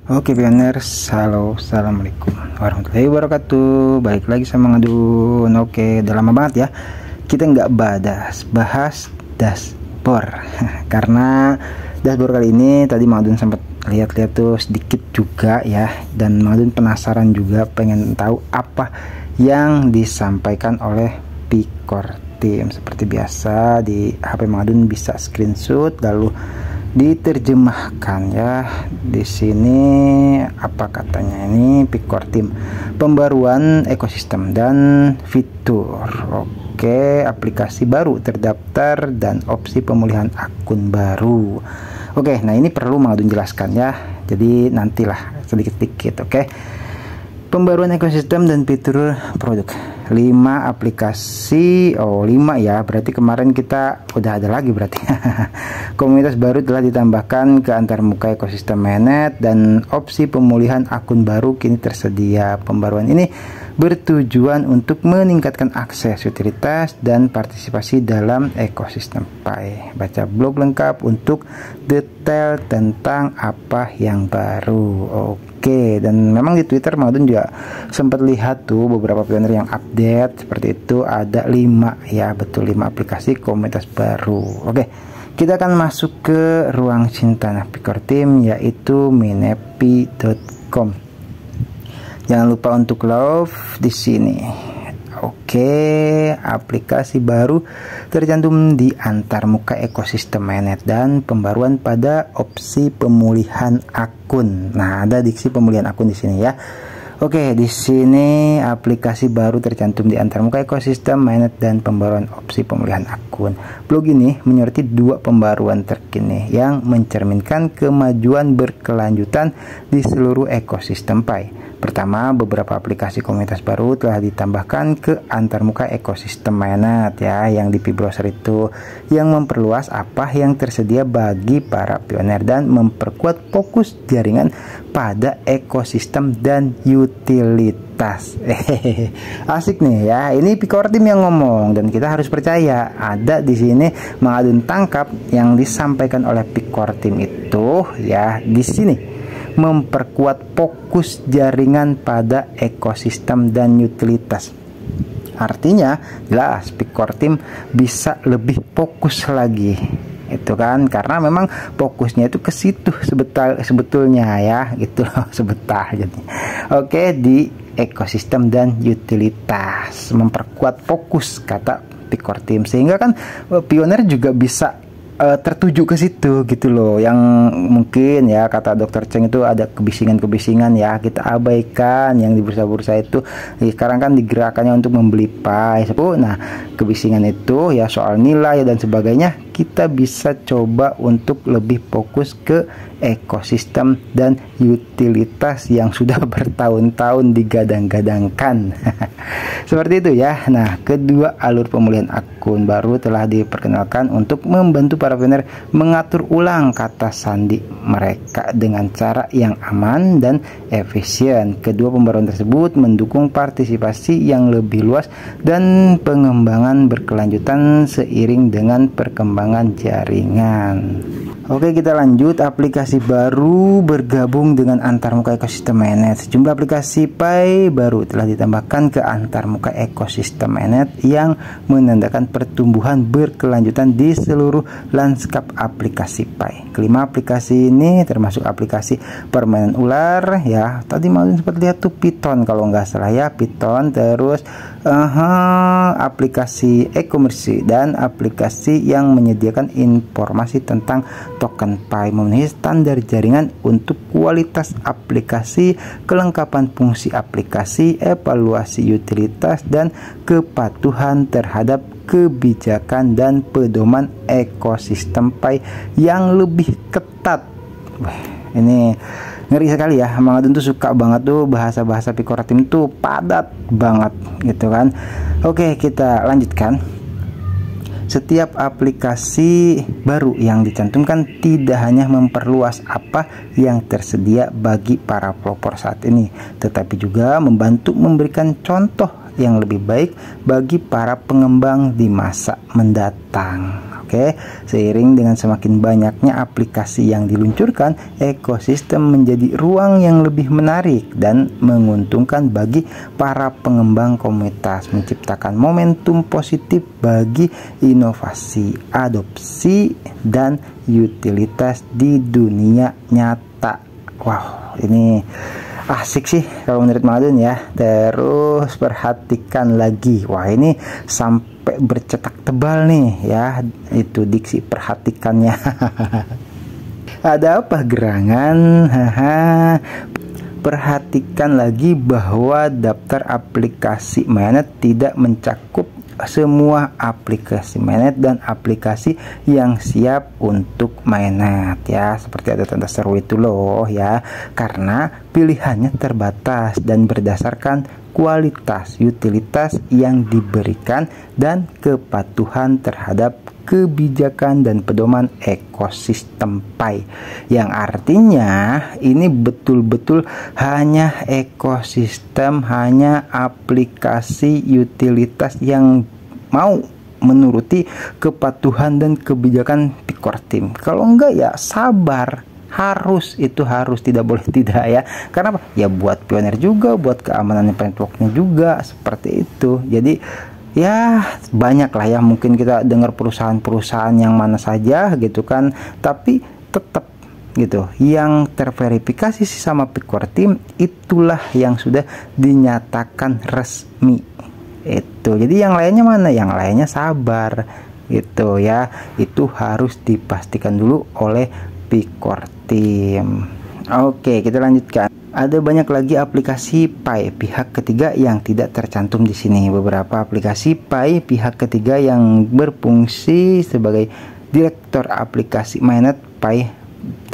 Oke pioners, halo, assalamualaikum warahmatullahi wabarakatuh. Balik lagi sama Ngadun. Oke, udah lama banget ya kita nggak bahas dashboard karena dashboard kali ini tadi Ngadun sempat lihat-lihat tuh sedikit juga ya, dan Ngadun penasaran juga, pengen tahu apa yang disampaikan oleh Picor Team. Seperti biasa di HP Ngadun bisa screenshot lalu diterjemahkan ya. Di sini apa katanya ini? Picor Team, pembaruan ekosistem dan fitur. Oke, aplikasi baru terdaftar dan opsi pemulihan akun baru. Oke, nah ini perlu Ngadun jelaskan ya, jadi nantilah sedikit-sedikit. Oke, pembaruan ekosistem dan fitur produk 5 aplikasi. 5 ya, berarti kemarin kita udah ada lagi berarti. Komunitas baru telah ditambahkan ke antarmuka ekosistem mainnet dan opsi pemulihan akun baru kini tersedia. Pembaruan ini bertujuan untuk meningkatkan akses, utilitas, dan partisipasi dalam ekosistem Pi. Baca blog lengkap untuk detail tentang apa yang baru. Oke, dan memang di Twitter Ngadun juga sempat lihat tuh beberapa pioner yang update seperti itu, ada 5 ya, betul, 5 aplikasi komunitas baru. Oke, kita akan masuk ke ruang Cintana Picor Team, yaitu minepi.com. Jangan lupa untuk love di sini. Oke, aplikasi baru tercantum di antarmuka ekosistem mainnet dan pembaruan pada opsi pemulihan akun. Nah, ada diksi pemulihan akun di sini ya. Oke, di sini aplikasi baru tercantum di antarmuka ekosistem mainnet dan pembaruan opsi pemulihan akun. Blog ini menyoroti 2 pembaruan terkini yang mencerminkan kemajuan berkelanjutan di seluruh ekosistem Pi. Pertama, beberapa aplikasi komunitas baru telah ditambahkan ke antarmuka ekosistem mainnet ya, yang di Pi browser itu, yang memperluas apa yang tersedia bagi para pioner dan memperkuat fokus jaringan pada ekosistem dan utilitas. Asik nih ya, ini Picor Team yang ngomong dan kita harus percaya. Ada di sini Ngadun tangkap yang disampaikan oleh Picor Team itu ya, di sini memperkuat fokus jaringan pada ekosistem dan utilitas. Artinya jelas Picor Team bisa lebih fokus lagi, itu kan, karena memang fokusnya itu ke situ sebetulnya ya, gitu loh, sebentar jadi. Oke, di ekosistem dan utilitas, memperkuat fokus kata Picor Team, sehingga kan pioner juga bisa tertuju ke situ gitu loh, yang mungkin ya kata Dr. Cheng itu ada kebisingan-kebisingan ya, kita abaikan yang di bursa-bursa itu. Sekarang kan digerakkannya untuk membeli Pi. Nah, kebisingan itu ya soal nilai dan sebagainya, kita bisa coba untuk lebih fokus ke ekosistem dan utilitas yang sudah bertahun-tahun digadang-gadangkan. Seperti itu ya. Nah, kedua alur pemulihan akun baru telah diperkenalkan untuk membantu para pioner mengatur ulang kata sandi mereka dengan cara yang aman dan efisien. Kedua pembaruan tersebut mendukung partisipasi yang lebih luas dan pengembangan berkelanjutan seiring dengan perkembangan jaringan. Oke, kita lanjut. Aplikasi baru bergabung dengan antarmuka ekosistem mainnet. Sejumlah aplikasi Pi baru telah ditambahkan ke antarmuka ekosistem mainnet yang menandakan pertumbuhan berkelanjutan di seluruh lanskap aplikasi Pi. Kelima aplikasi ini termasuk aplikasi permainan ular ya. Tadi malam sempat lihat tuh Python kalau nggak salah ya, Python, terus aplikasi e-commerce dan aplikasi yang menyediakan informasi tentang token Pi, memenuhi standar jaringan untuk kualitas aplikasi, kelengkapan fungsi aplikasi, evaluasi utilitas, dan kepatuhan terhadap kebijakan dan pedoman ekosistem Pi yang lebih ketat. Wah, ini ngeri sekali ya. Ngadun tuh suka banget tuh bahasa-bahasa Picor Team tuh padat banget gitu kan. Oke, kita lanjutkan. Setiap aplikasi baru yang dicantumkan tidak hanya memperluas apa yang tersedia bagi para pelopor saat ini, tetapi juga membantu memberikan contoh yang lebih baik bagi para pengembang di masa mendatang. Oke, seiring dengan semakin banyaknya aplikasi yang diluncurkan, ekosistem menjadi ruang yang lebih menarik dan menguntungkan bagi para pengembang komunitas, menciptakan momentum positif bagi inovasi, adopsi, dan utilitas di dunia nyata. Wow, ini asik sih kalau menurut Madun ya. Terus perhatikan lagi, wah ini sampai bercetak tebal nih ya, itu diksi perhatikannya. Ada apa gerangan? Haha. Perhatikan lagi bahwa daftar aplikasi mainnet tidak mencakup semua aplikasi mainnet dan aplikasi yang siap untuk mainnet ya, seperti ada tanda seru itu loh ya, karena pilihannya terbatas dan berdasarkan kualitas utilitas yang diberikan dan kepatuhan terhadap kebijakan dan pedoman ekosistem Pi, yang artinya ini betul-betul hanya ekosistem, hanya aplikasi utilitas yang mau menuruti kepatuhan dan kebijakan Picor Team. Kalau enggak ya sabar, harus tidak boleh tidak ya. Karena apa? Ya buat pioner juga, buat keamanan networknya juga, seperti itu. Jadi ya banyak lah ya, mungkin kita dengar perusahaan-perusahaan yang mana saja gitu kan, tapi tetap gitu yang terverifikasi sih sama Picor Team itulah yang sudah dinyatakan resmi itu. Jadi yang lainnya mana? Yang lainnya sabar gitu ya, itu harus dipastikan dulu oleh Picor Team. Oke, kita lanjutkan. Ada banyak lagi aplikasi Pi pihak ketiga yang tidak tercantum di sini. Beberapa aplikasi Pi pihak ketiga yang berfungsi sebagai direktur aplikasi mainnet Pi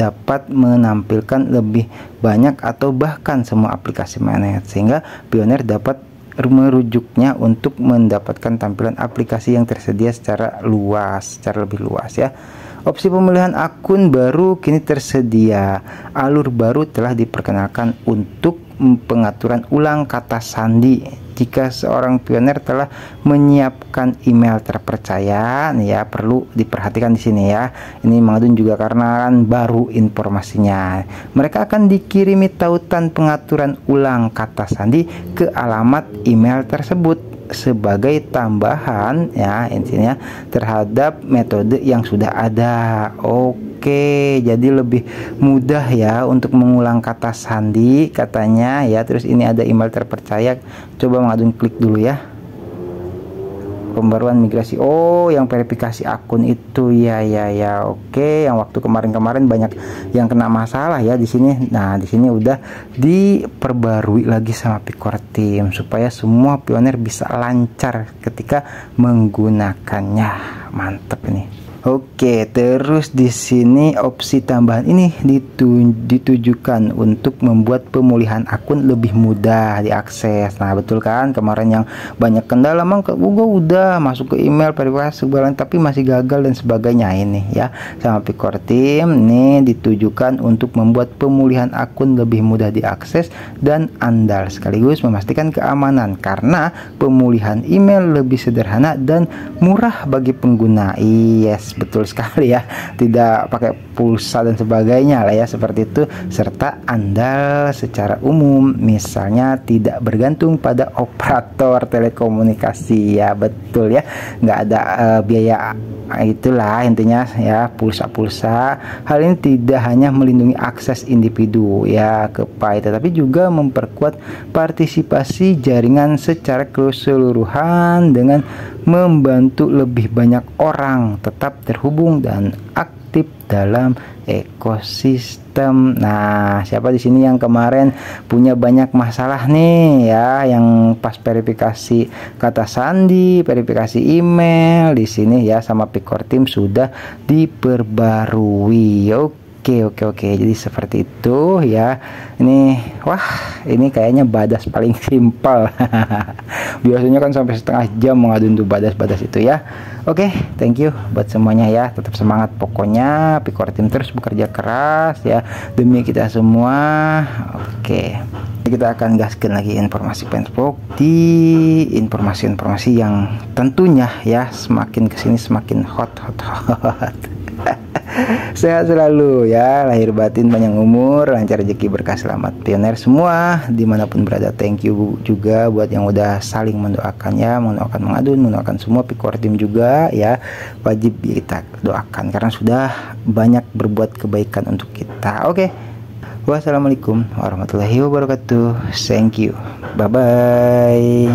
dapat menampilkan lebih banyak atau bahkan semua aplikasi mainnet, sehingga pioner dapat merujuknya untuk mendapatkan tampilan aplikasi yang tersedia secara lebih luas ya. Opsi pemilihan akun baru kini tersedia. Alur baru telah diperkenalkan untuk pengaturan ulang kata sandi. Jika seorang pioner telah menyiapkan email terpercaya, nih ya, perlu diperhatikan di sini ya. Ini Madun juga karena kan baru informasinya. Mereka akan dikirimi tautan pengaturan ulang kata sandi ke alamat email tersebut sebagai tambahan ya, intinya terhadap metode yang sudah ada. Oke, jadi lebih mudah ya untuk mengulang kata sandi katanya ya. Terus ini ada email terpercaya, coba Madun klik dulu ya. Pembaruan migrasi, oh yang verifikasi akun itu ya. Oke, yang waktu kemarin banyak yang kena masalah ya di sini. Nah di sini udah diperbarui lagi sama Picor Team supaya semua pioner bisa lancar ketika menggunakannya. Mantep ini. Oke, terus di sini opsi tambahan ini ditujukan untuk membuat pemulihan akun lebih mudah diakses. Nah, betul kan? Kemarin yang banyak kendala, gua udah masuk ke email verifikasi sebulan tapi masih gagal dan sebagainya. Ini ya, sama Picor Team nih ditujukan untuk membuat pemulihan akun lebih mudah diakses dan andal, sekaligus memastikan keamanan karena pemulihan email lebih sederhana dan murah bagi pengguna. Yes, betul sekali ya, tidak pakai pulsa dan sebagainya lah ya, seperti itu, serta andal secara umum, misalnya tidak bergantung pada operator telekomunikasi ya. Betul ya, nggak ada biaya, itulah intinya ya, pulsa. Hal ini tidak hanya melindungi akses individu ya ke Pi, tetapi juga memperkuat partisipasi jaringan secara keseluruhan dengan membantu lebih banyak orang tetap terhubung dan aktif dalam ekosistem. Nah, siapa di sini yang kemarin punya banyak masalah nih ya, yang pas verifikasi kata sandi, verifikasi email di sini ya sama Picor Team sudah diperbarui. Oke, jadi seperti itu ya. Ini wah, ini kayaknya badas paling simpel. Biasanya kan sampai setengah jam mengadun tuh badas itu ya. Oke, thank you buat semuanya ya. Tetap semangat pokoknya, Picor Team terus bekerja keras ya demi kita semua. Oke. Kita akan gaskan lagi informasi Penspok di informasi-informasi yang tentunya ya semakin kesini semakin hot. Sehat selalu ya, lahir batin panjang umur, lancar rezeki, berkah, selamat pioner semua dimanapun berada. Thank you juga buat yang udah saling mendoakannya, mendoakan Mang Adun, mendoakan semua Pikor tim juga ya. Wajib kita doakan karena sudah banyak berbuat kebaikan untuk kita. Oke. Wassalamualaikum warahmatullahi wabarakatuh. Thank you. Bye bye.